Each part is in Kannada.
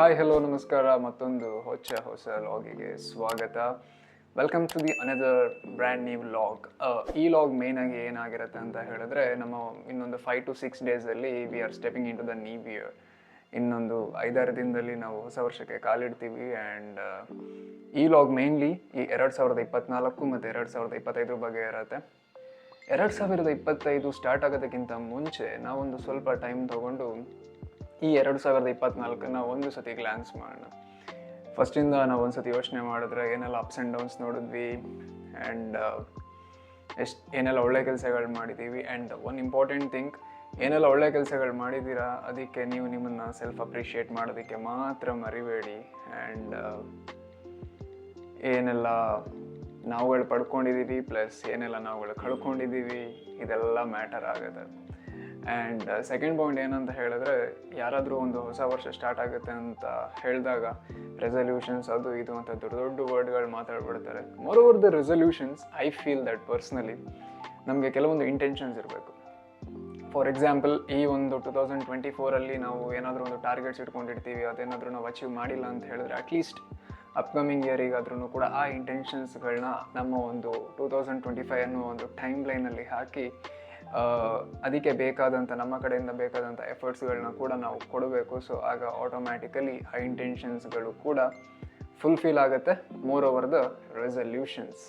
ಹಾಯ್ ಹಲೋ ನಮಸ್ಕಾರ. ಮತ್ತೊಂದು ಹೊಸ ಲಾಗಿಗೆ ಸ್ವಾಗತ. Welcome to the another brand new vlog. ಈ ಲಾಗ್ ಮೇಯ್ನಾಗಿ ಏನಾಗಿರುತ್ತೆ ಅಂತ ಹೇಳಿದ್ರೆ, ನಮ್ಮ ಇನ್ನೊಂದು 5 to 6 ಡೇಸಲ್ಲಿ we are stepping into the new year. ಇನ್ನೊಂದು 5-6 ದಿನದಲ್ಲಿ ನಾವು ಹೊಸ ವರ್ಷಕ್ಕೆ ಕಾಲಿಡ್ತೀವಿ. ಆ್ಯಂಡ್ ಈ ಲಾಗ್ ಮೇನ್ಲಿ ಈ 2024 ಮತ್ತು 2025 ಬಗ್ಗೆ ಇರುತ್ತೆ. 2025 ಸ್ಟಾರ್ಟ್ ಆಗೋದಕ್ಕಿಂತ ಮುಂಚೆ ನಾವೊಂದು ಸ್ವಲ್ಪ ಟೈಮ್ ತೊಗೊಂಡು ಈ 2024 ಒಂದು ಸತಿ ಗ್ಲಾನ್ಸ್ ಮಾಡೋಣ. ಫಸ್ಟಿಂದ ನಾವು ಒಂದು ಸತಿ ಯೋಚನೆ ಮಾಡಿದ್ರೆ ಏನೆಲ್ಲ ಅಪ್ಸ್ ಆ್ಯಂಡ್ ಡೌನ್ಸ್ ನೋಡಿದ್ವಿ, ಆ್ಯಂಡ್ ಏನೆಲ್ಲ ಒಳ್ಳೆ ಕೆಲಸಗಳು ಮಾಡಿದ್ದೀವಿ. ಆ್ಯಂಡ್ ಒನ್ ಇಂಪಾರ್ಟೆಂಟ್ ಥಿಂಗ್, ಏನೆಲ್ಲ ಒಳ್ಳೆ ಕೆಲಸಗಳು ಮಾಡಿದ್ದೀರಾ ಅದಕ್ಕೆ ನೀವು ನಿಮ್ಮನ್ನು ಸೆಲ್ಫ್ ಅಪ್ರಿಷಿಯೇಟ್ ಮಾಡೋದಕ್ಕೆ ಮಾತ್ರ ಮರಿಬೇಡಿ. ಆ್ಯಂಡ್ ಏನೆಲ್ಲ ನಾವುಗಳು ಪಡ್ಕೊಂಡಿದ್ದೀವಿ ಪ್ಲಸ್ ಏನೆಲ್ಲ ನಾವುಗಳು ಕಳ್ಕೊಂಡಿದ್ದೀವಿ ಇದೆಲ್ಲ ಮ್ಯಾಟರ್ ಆಗುತ್ತೆ. ಆ್ಯಂಡ್ ಸೆಕೆಂಡ್ ಪಾಯಿಂಟ್ ಏನಂತ ಹೇಳಿದ್ರೆ, ಯಾರಾದರೂ ಒಂದು ಹೊಸ ವರ್ಷ ಸ್ಟಾರ್ಟ್ ಆಗುತ್ತೆ ಅಂತ ಹೇಳಿದಾಗ ರೆಸಲ್ಯೂಷನ್ಸ್ ಅದು ಇದು ಅಂತ ದೊಡ್ಡ ದೊಡ್ಡ ವರ್ಡ್ಗಳು ಮಾತಾಡ್ಬಿಡ್ತಾರೆ. More over the resolutions, I feel that personally ನಮಗೆ ಕೆಲವೊಂದು ಇಂಟೆನ್ಷನ್ಸ್ ಇರಬೇಕು. ಫಾರ್ ಎಕ್ಸಾಂಪಲ್, ಈ ಒಂದು 2024 ನಾವು ಏನಾದರೂ ಒಂದು ಟಾರ್ಗೆಟ್ಸ್ ಇಟ್ಕೊಂಡಿರ್ತೀವಿ, ಅದೇನಾದರೂ ನಾವು ಅಚೀವ್ ಮಾಡಿಲ್ಲ ಅಂತ ಹೇಳಿದ್ರೆ ಅಟ್ಲೀಸ್ಟ್ ಅಪ್ಕಮಿಂಗ್ ಇಯರಿಗಾದ್ರೂ ಕೂಡ ಆ ಇಂಟೆನ್ಷನ್ಸ್ಗಳನ್ನ ನಮ್ಮ ಒಂದು 2025 ಅನ್ನೋ ಒಂದು ಟೈಮ್ ಲೈನಲ್ಲಿ ಹಾಕಿ ಅದಕ್ಕೆ ಬೇಕಾದಂಥ ನಮ್ಮ ಕಡೆಯಿಂದ ಬೇಕಾದಂಥ ಎಫರ್ಟ್ಸ್ಗಳನ್ನ ಕೂಡ ನಾವು ಕೊಡಬೇಕು. ಸೊ ಆಗ ಆಟೋಮ್ಯಾಟಿಕಲಿ ಆ ಇಂಟೆನ್ಷನ್ಸ್ಗಳು ಕೂಡ ಫುಲ್ಫಿಲ್ ಆಗುತ್ತೆ. More over the resolutions.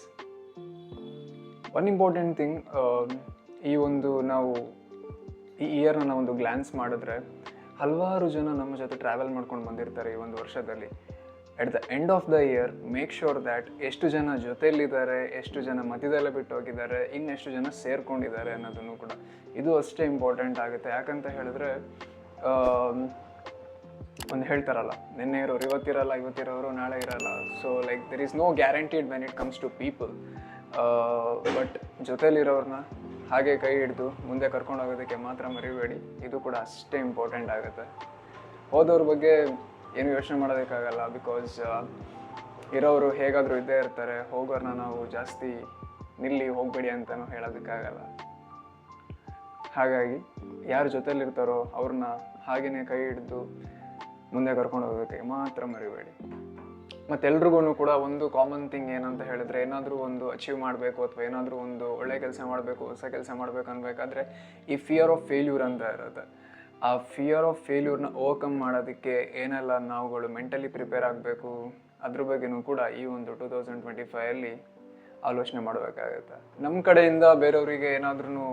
One important thing, ಈ ಒಂದು ನಾವು ಈ ಇಯರ್ನ ನಾವೊಂದು ಗ್ಲಾನ್ಸ್ ಮಾಡಿದ್ರೆ ಹಲವಾರು ಜನ ನಮ್ಮ ಜೊತೆ ಟ್ರಾವೆಲ್ ಮಾಡ್ಕೊಂಡು ಬಂದಿರ್ತಾರೆ ಈ ಒಂದು ವರ್ಷದಲ್ಲಿ. At the end of the year make sure that ಎಷ್ಟು ಜನ ಜೊತೆಯಲ್ಲಿದ್ದಾರೆ, ಎಷ್ಟು ಜನ ಮಧ್ಯದಲ್ಲೇ ಬಿಟ್ಟು ಹೋಗಿದ್ದಾರೆ, ಇನ್ನೆಷ್ಟು ಜನ ಸೇರ್ಕೊಂಡಿದ್ದಾರೆ ಅನ್ನೋದನ್ನು ಕೂಡ ಇದು ಅಷ್ಟೇ ಇಂಪಾರ್ಟೆಂಟ್ ಆಗುತ್ತೆ. ಯಾಕಂತ ಹೇಳಿದ್ರೆ ಒಂದು ಹೇಳ್ತಾರಲ್ಲ, ನಿನ್ನೆ ಇರೋರು ಇವತ್ತಿರಲ್ಲ, ಇವತ್ತಿರೋರು ನಾಳೆ ಇರಲ್ಲ. So like there is no guaranteed when it comes to people. But ಜೊತೆಲಿರೋರನ್ನ ಹಾಗೆ ಕೈ ಹಿಡಿದು ಮುಂದೆ ಕರ್ಕೊಂಡು ಹೋಗೋದಕ್ಕೆ ಮಾತ್ರ ಮರಿಬೇಡಿ. ಇದು ಕೂಡ ಅಷ್ಟೇ ಇಂಪಾರ್ಟೆಂಟ್ ಆಗುತ್ತೆ. ಹೋದವ್ರ ಬಗ್ಗೆ ಏನು ಯೋಚನೆ ಮಾಡೋದಕ್ಕಾಗಲ್ಲ, ಬಿಕಾಸ್ ಇರೋರು ಹೇಗಾದರೂ ಇದ್ದೇ ಇರ್ತಾರೆ. ಹೋಗೋರನ್ನ ನಾವು ಜಾಸ್ತಿ ನಿಲ್ಲಿ ಹೋಗಬೇಡಿ ಅಂತಲೂ ಹೇಳೋದಕ್ಕಾಗಲ್ಲ. ಹಾಗಾಗಿ ಯಾರು ಜೊತೆಲಿರ್ತಾರೋ ಅವ್ರನ್ನ ಹಾಗೆಯೇ ಕೈ ಹಿಡಿದು ಮುಂದೆ ಕರ್ಕೊಂಡು ಹೋಗೋದಕ್ಕೆ ಮಾತ್ರ ಮರಿಬೇಡಿ. ಮತ್ತೆಲ್ರಿಗೂ ಕೂಡ ಒಂದು ಕಾಮನ್ ಥಿಂಗ್ ಏನಂತ ಹೇಳಿದ್ರೆ, ಏನಾದರೂ ಒಂದು ಅಚೀವ್ ಮಾಡಬೇಕು ಅಥವಾ ಏನಾದರೂ ಒಂದು ಒಳ್ಳೆ ಕೆಲಸ ಮಾಡಬೇಕು, ಹೊಸ ಕೆಲಸ ಮಾಡಬೇಕು ಅನ್ಬೇಕಾದ್ರೆ ಈ ಫಿಯರ್ ಆಫ್ ಫೇಲ್ಯೂರ್ ಅಂತ ಇರುತ್ತೆ. ಆ ಫಿಯರ್ ಆಫ್ ಫೇಲ್ಯೂರ್ನ ಓವರ್ಕಮ್ ಮಾಡೋದಕ್ಕೆ ಏನೆಲ್ಲ ನಾವುಗಳು ಮೆಂಟಲಿ ಪ್ರಿಪೇರ್ ಆಗಬೇಕು ಅದ್ರ ಬಗ್ಗೆನೂ ಕೂಡ ಈ ಒಂದು 2025 ಆಲೋಚನೆ ಮಾಡಬೇಕಾಗುತ್ತೆ. ನಮ್ಮ ಕಡೆಯಿಂದ ಬೇರೆಯವರಿಗೆ ಏನಾದ್ರೂ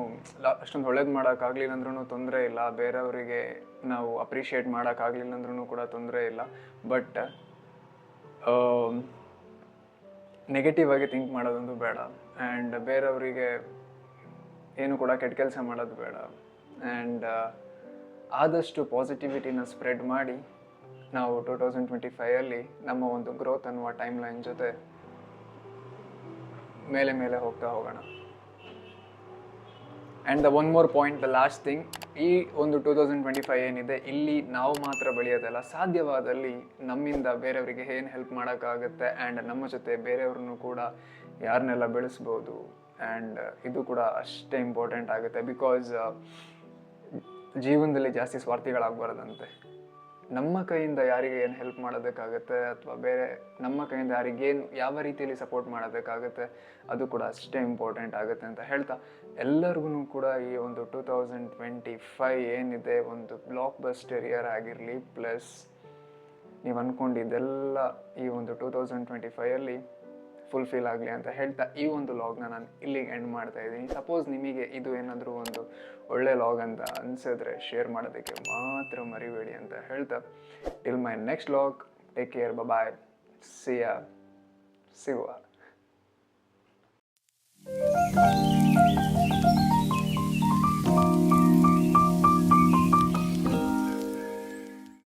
ಅಷ್ಟೊಂದು ಒಳ್ಳೇದು ಮಾಡೋಕ್ಕಾಗಲಿಲ್ಲ ಅಂದ್ರೂ ತೊಂದರೆ ಇಲ್ಲ, ಬೇರೆಯವರಿಗೆ ನಾವು ಅಪ್ರಿಷಿಯೇಟ್ ಮಾಡೋಕ್ಕಾಗಲಿಲ್ಲ ಅಂದ್ರೂ ಕೂಡ ತೊಂದರೆ ಇಲ್ಲ. ಬಟ್ ನೆಗೆಟಿವ್ ಆಗಿ ಥಿಂಕ್ ಮಾಡೋದೊಂದು ಬೇಡ. ಆ್ಯಂಡ್ ಬೇರೆಯವರಿಗೆ ಏನು ಕೂಡ ಕೆಟ್ಟ ಕೆಲಸ ಮಾಡೋದು ಬೇಡ. ಆ್ಯಂಡ್ ಆದಷ್ಟು ಪಾಸಿಟಿವಿಟಿನ ಸ್ಪ್ರೆಡ್ ಮಾಡಿ ನಾವು 2025 ನಮ್ಮ ಒಂದು ಗ್ರೋತ್ ಅನ್ನುವ ಟೈಮ್ ಲೈನ್ ಜೊತೆ ಮೇಲೆ ಹೋಗ್ತಾ ಹೋಗೋಣ. And the one more point, the last thing, ಈ ಒಂದು 2025 ಏನಿದೆ ಇಲ್ಲಿ ನಾವು ಮಾತ್ರ ಬೆಳೆಯೋದಲ್ಲ, ಸಾಧ್ಯವಾದಲ್ಲಿ ನಮ್ಮಿಂದ ಬೇರೆಯವರಿಗೆ ಏನು ಹೆಲ್ಪ್ ಮಾಡೋಕ್ಕಾಗುತ್ತೆ ಆ್ಯಂಡ್ ನಮ್ಮ ಜೊತೆ ಬೇರೆಯವ್ರನ್ನೂ ಕೂಡ ಯಾರನ್ನೆಲ್ಲ ಬೆಳೆಸ್ಬೋದು. ಆ್ಯಂಡ್ ಇದು ಕೂಡ ಅಷ್ಟೇ ಇಂಪಾರ್ಟೆಂಟ್ ಆಗುತ್ತೆ. ಬಿಕಾಸ್ ಜೀವನದಲ್ಲಿ ಜಾಸ್ತಿ ಸ್ವಾರ್ಥಿಗಳಾಗಬಾರ್ದಂತೆ. ನಮ್ಮ ಕೈಯಿಂದ ಯಾರಿಗೆ ಏನು ಹೆಲ್ಪ್ ಮಾಡೋದಕ್ಕಾಗುತ್ತೆ ಅಥವಾ ಬೇರೆ ನಮ್ಮ ಕೈಯಿಂದ ಯಾರಿಗೇನು ಯಾವ ರೀತಿಯಲ್ಲಿ ಸಪೋರ್ಟ್ ಮಾಡೋದಕ್ಕಾಗುತ್ತೆ ಅದು ಕೂಡ ಅಷ್ಟೇ ಇಂಪಾರ್ಟೆಂಟ್ ಆಗುತ್ತೆ ಅಂತ ಹೇಳ್ತಾ, ಎಲ್ಲರಿಗೂ ಕೂಡ ಈ ಒಂದು 2025 ಏನಿದೆ ಒಂದು ಬ್ಲಾಕ್ ಬಸ್ಟರ್ ಇಯರ್ ಆಗಿರಲಿ, ಪ್ಲಸ್ ನೀವು ಅಂದ್ಕೊಂಡಿದ್ದೆಲ್ಲ ಈ ಒಂದು 2025 ಫುಲ್ಫಿಲ್ ಆಗಲಿ ಅಂತ ಹೇಳ್ತಾ ಈ ಒಂದು ಲಾಗ್ನ ನಾನು ಇಲ್ಲಿಗೆ ಎಂಡ್ ಮಾಡ್ತಾ ಇದ್ದೀನಿ. ಸಪೋಸ್ ನಿಮಗೆ ಇದು ಏನಾದರೂ ಒಂದು ಒಳ್ಳೆ ಲಾಗ್ ಅಂತ ಅನಿಸಿದ್ರೆ ಶೇರ್ ಮಾಡೋದಕ್ಕೆ ಮಾತ್ರ ಮರಿಬೇಡಿ ಅಂತ ಹೇಳ್ತಾ, till my next log, take care, bye, ಸಿಗುವ.